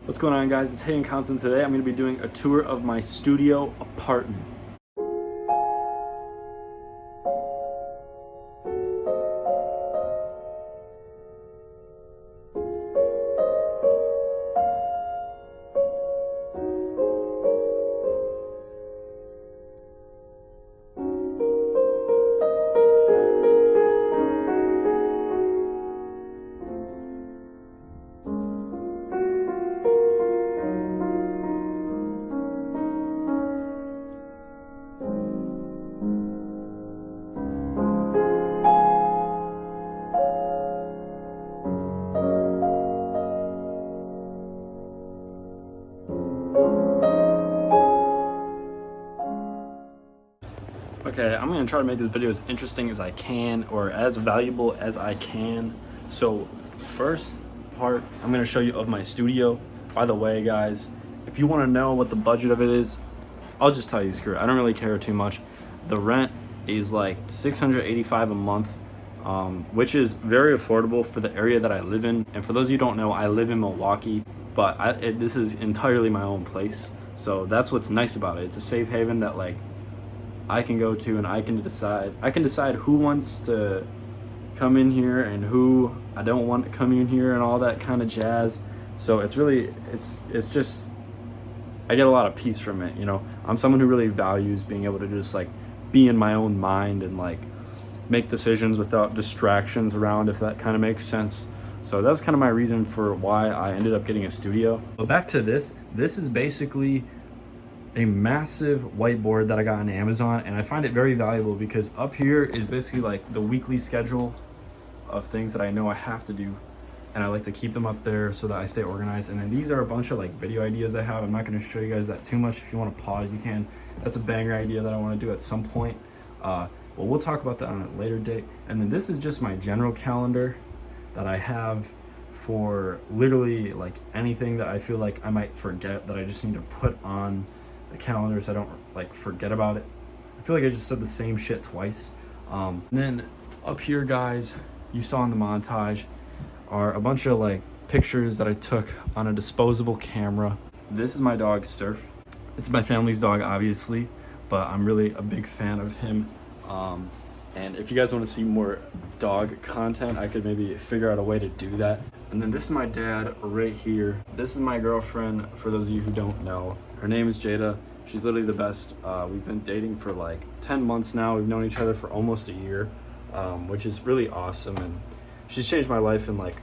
What's going on, guys? It's Hayden Constant. Today I'm going to be doing a tour of my studio apartment. Okay, I'm going to try to make this video as interesting as I can, or as valuable as I can. So first part I'm going to show you of my studio. By the way, guys, if you want to know what the budget of it is, I'll just tell you, screw it. I don't really care too much. The rent is like $685 a month, which is very affordable for the area that I live in. And for those of you who don't know, I live in Milwaukee, but this is entirely my own place. So that's what's nice about it. It's a safe haven that like I can go to, and I can decide who wants to come in here and who I don't want to come in here and all that kind of jazz. So it's really, it's just, I get a lot of peace from it. You know, I'm someone who really values being able to just like be in my own mind and like make decisions without distractions around, if that kind of makes sense. So that's kind of my reason for why I ended up getting a studio. So back to this is basically a massive whiteboard that I got on Amazon, and I find it very valuable because up here is basically like the weekly schedule of things that I know I have to do, and I like to keep them up there so that I stay organized. And then these are a bunch of like video ideas I have. I'm not going to show you guys that too much. If you want to pause, you can. That's a banger idea that I want to do at some point, but we'll talk about that on a later date. And then this is just my general calendar that I have for literally like anything that I feel like I might forget, that I just need to put on the calendar so I don't like forget about it. I feel like I just said the same shit twice. And then up here, guys, you saw in the montage are a bunch of like pictures that I took on a disposable camera. This is my dog Surf. It's my family's dog, obviously, but I'm really a big fan of him. And if you guys want to see more dog content, I could maybe figure out a way to do that. And then this is my dad right here. This is my girlfriend, for those of you who don't know. Her name is Jada. She's literally the best. We've been dating for like 10 months now. We've known each other for almost a year, which is really awesome. And she's changed my life in like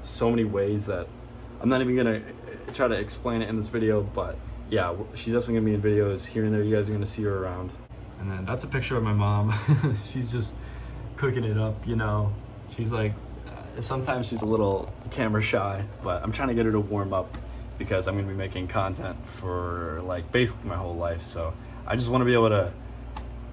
so many ways that I'm not even gonna try to explain it in this video, but yeah, she's definitely gonna be in videos here and there. You guys are gonna see her around. And then that's a picture of my mom. She's just cooking it up, you know. She's like, sometimes she's a little camera shy, but I'm trying to get her to warm up because I'm gonna be making content for like basically my whole life. So I just wanna be able to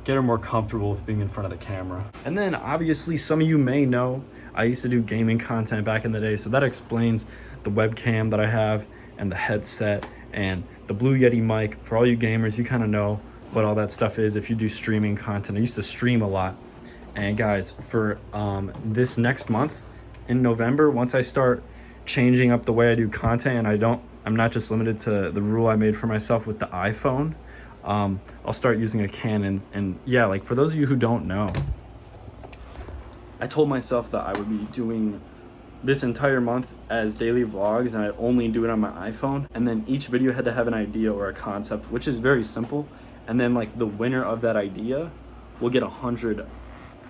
get her more comfortable with being in front of the camera. And then obviously some of you may know, I used to do gaming content back in the day. So that explains the webcam that I have and the headset and the Blue Yeti mic. For all you gamers, you kind of know what all that stuff is if you do streaming content. I used to stream a lot. And guys, for this next month in November, once I start changing up the way I do content, and I'm not just limited to the rule I made for myself with the iPhone, I'll start using a Canon. And yeah, like for those of you who don't know, I told myself that I would be doing this entire month as daily vlogs, and I'd only do it on my iPhone. And then each video had to have an idea or a concept, which is very simple. And then like the winner of that idea will get $100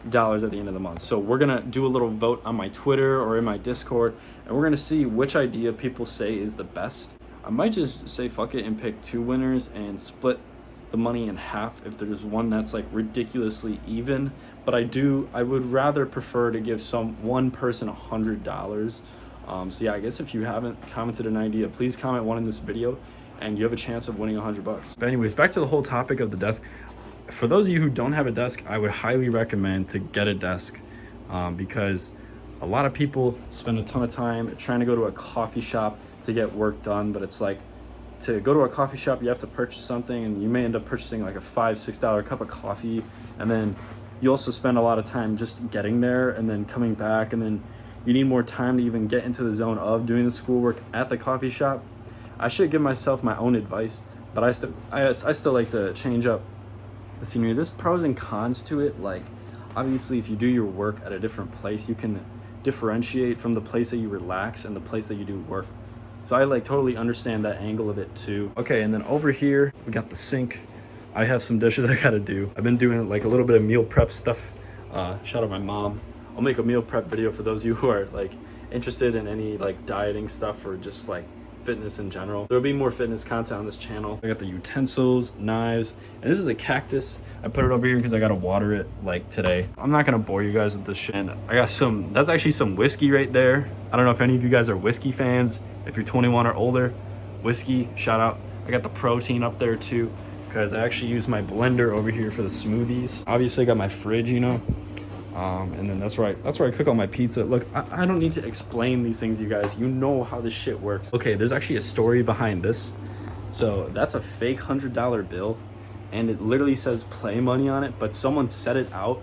at the end of the month. So we're gonna do a little vote on my Twitter or in my Discord, and we're gonna see which idea people say is the best. I might just say fuck it and pick 2 winners and split the money in half if there's one that's like ridiculously even. But I would rather prefer to give one person $100. So yeah, I guess if you haven't commented an idea, please comment one in this video and you have a chance of winning $100. But anyways, back to the whole topic of the desk. For those of you who don't have a desk, I would highly recommend to get a desk, because a lot of people spend a ton of time trying to go to a coffee shop to get work done. But it's like, to go to a coffee shop, you have to purchase something, and you may end up purchasing like a $5-6 cup of coffee, and then you also spend a lot of time just getting there and then coming back, and then you need more time to even get into the zone of doing the schoolwork at the coffee shop. I should give myself my own advice, but I still like to change up the scenery. There's pros and cons to it. Like, obviously, if you do your work at a different place, you can differentiate from the place that you relax and the place that you do work. So I like totally understand that angle of it too. Okay, and then over here we got the sink. I have some dishes I gotta do. I've been doing like a little bit of meal prep stuff. Shout out my mom. I'll make a meal prep video for those of you who are like interested in any like dieting stuff or just like fitness in general. There'll be more fitness content on this channel. I got the utensils, knives, and this is a cactus. I put it over here because I gotta water it like today. I'm not gonna bore you guys with this shit. I got some, that's actually some whiskey right there. I don't know if any of you guys are whiskey fans. If you're 21 or older, whiskey, shout out. I got the protein up there too, because I actually use my blender over here for the smoothies. Obviously I got my fridge, you know. And then that's where I cook all my pizza. Look, I don't need to explain these things, you guys. You know how this shit works. Okay, there's actually a story behind this. So that's a fake $100 bill, and it literally says play money on it, but someone set it out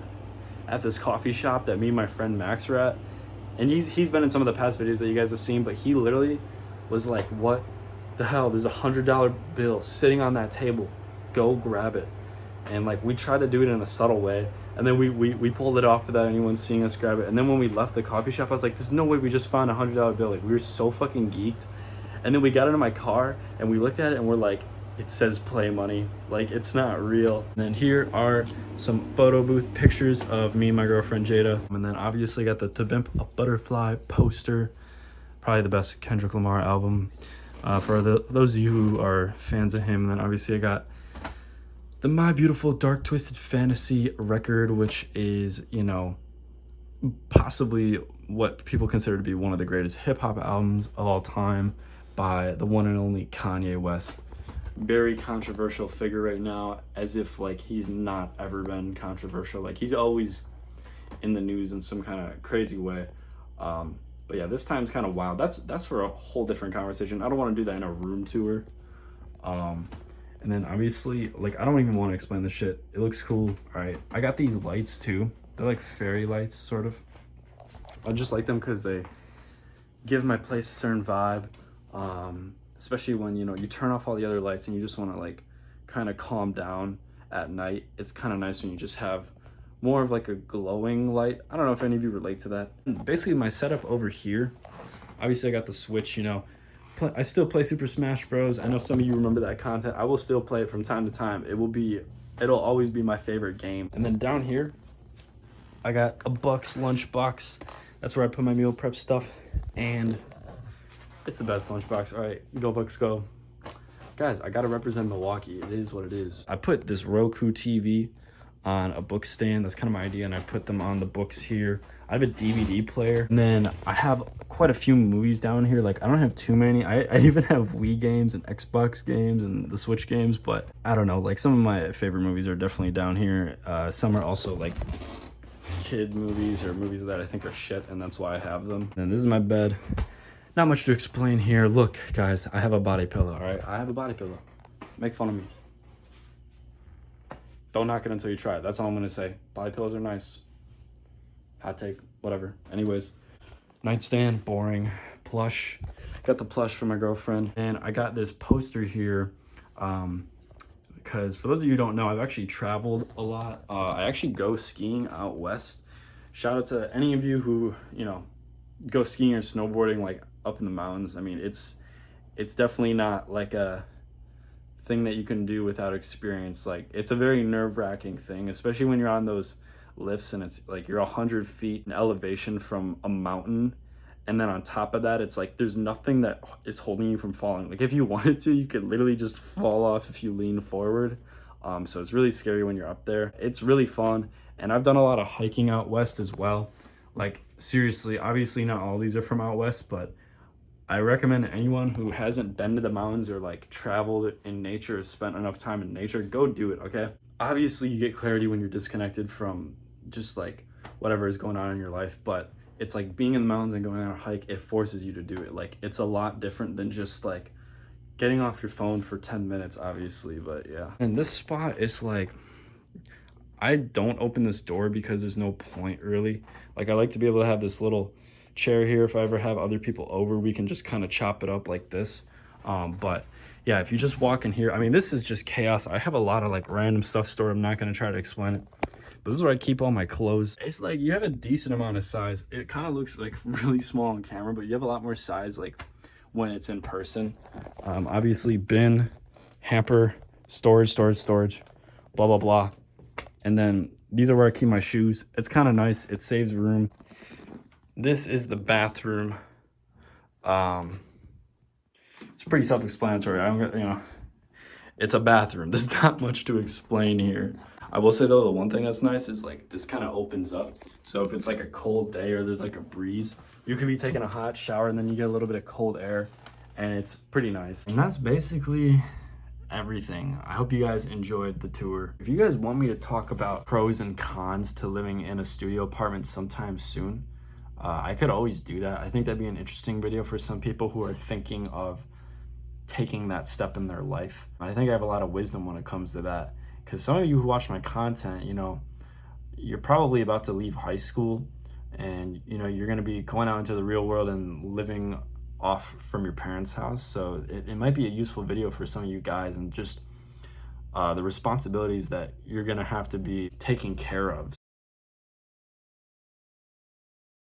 at this coffee shop that me and my friend Max were at. And he's been in some of the past videos that you guys have seen, but he literally was like, what the hell? There's a $100 bill sitting on that table. Go grab it. And like, we tried to do it in a subtle way. And then we pulled it off without anyone seeing us grab it. And then when we left the coffee shop, I was like, there's no way we just found a $100 bill. Like, we were so fucking geeked. And then we got into my car and we looked at it and we're like, it says play money. Like, it's not real. And then here are some photo booth pictures of me and my girlfriend Jada. And then obviously got the To Pimp a Butterfly poster. Probably the best Kendrick Lamar album for those of you who are fans of him. And then obviously I got the My Beautiful Dark Twisted Fantasy record, which is, you know, possibly what people consider to be one of the greatest hip-hop albums of all time by the one and only Kanye West. Very controversial figure right now, as if like he's not ever been controversial. Like, he's always in the news in some kind of crazy way. But yeah, this time's kind of wild. That's for a whole different conversation. I don't want to do that in a room tour. And then obviously, like, I don't even want to explain this shit. It looks cool. All right, I got these lights too. They're like fairy lights, sort of. I just like them because they give my place a certain vibe. Especially when, you know, you turn off all the other lights and you just want to like kind of calm down at night. It's kind of nice when you just have more of like a glowing light. I don't know if any of you relate to that. Basically, my setup over here, obviously I got the Switch, you know. I still play Super Smash Bros. I know some of you remember that content. I will still play it from time to time. It'll always be my favorite game. And then down here, I got a Bucks lunchbox. That's where I put my meal prep stuff. And it's the best lunchbox. All right, go Bucks, go. Guys, I gotta represent Milwaukee. It is what it is. I put this Roku TV on a book stand. That's kind of my idea, and I put them on the books here. I have a DVD player, and then I have quite a few movies down here. Like, I don't have too many. I even have Wii games and Xbox games and the Switch games, but I don't know, like, some of my favorite movies are definitely down here. Some are also like kid movies or movies that I think are shit, and that's why I have them. And this is my bed. Not much to explain here. Look, guys, I have a body pillow. All right, I have a body pillow. Make fun of me. Don't knock it until you try it. That's all I'm gonna say. Body pillows are nice. Hot take, whatever. Anyways, nightstand, boring. Plush. Got the plush for my girlfriend. And I got this poster here because for those of you who don't know, I've actually traveled a lot. I actually go skiing out west. Shout out to any of you who, you know, go skiing or snowboarding like up in the mountains. I mean, it's definitely not like a thing that you can do without experience. Like, it's a very nerve-wracking thing, especially when you're on those lifts and it's like you're 100 feet in elevation from a mountain, and then on top of that it's like there's nothing that is holding you from falling. Like, if you wanted to, you could literally just fall off if you lean forward. So it's really scary when you're up there. It's really fun, and I've done a lot of hiking out west as well. Like, seriously, obviously not all these are from out west, but I recommend anyone who hasn't been to the mountains or like traveled in nature or spent enough time in nature, go do it, okay? Obviously you get clarity when you're disconnected from just like whatever is going on in your life, but it's like being in the mountains and going on a hike, it forces you to do it. Like, it's a lot different than just like getting off your phone for 10 minutes, obviously, but yeah. And this spot is like, I don't open this door because there's no point really. Like, I like to be able to have this little chair here. If I ever have other people over, we can just kind of chop it up like this. But yeah, if you just walk in here, I mean, this is just chaos. I have a lot of like random stuff stored. I'm not going to try to explain it, but this is where I keep all my clothes. It's like you have a decent amount of size. It kind of looks like really small on camera, but you have a lot more size like when it's in person. Obviously bin, hamper, storage, blah, blah, blah. And then these are where I keep my shoes. It's kind of nice. It saves room. This is the bathroom. It's pretty self-explanatory. It's a bathroom. There's not much to explain here. I will say though, the one thing that's nice is like this kind of opens up. So if it's like a cold day or there's like a breeze, you could be taking a hot shower and then you get a little bit of cold air, and it's pretty nice. And that's basically everything. I hope you guys enjoyed the tour. If you guys want me to talk about pros and cons to living in a studio apartment sometime soon, I could always do that. I think that'd be an interesting video for some people who are thinking of taking that step in their life. I think I have a lot of wisdom when it comes to that, because some of you who watch my content, you know, you're probably about to leave high school, and you know you're going to be going out into the real world and living off from your parents' house. So it might be a useful video for some of you guys, and just the responsibilities that you're going to have to be taking care of.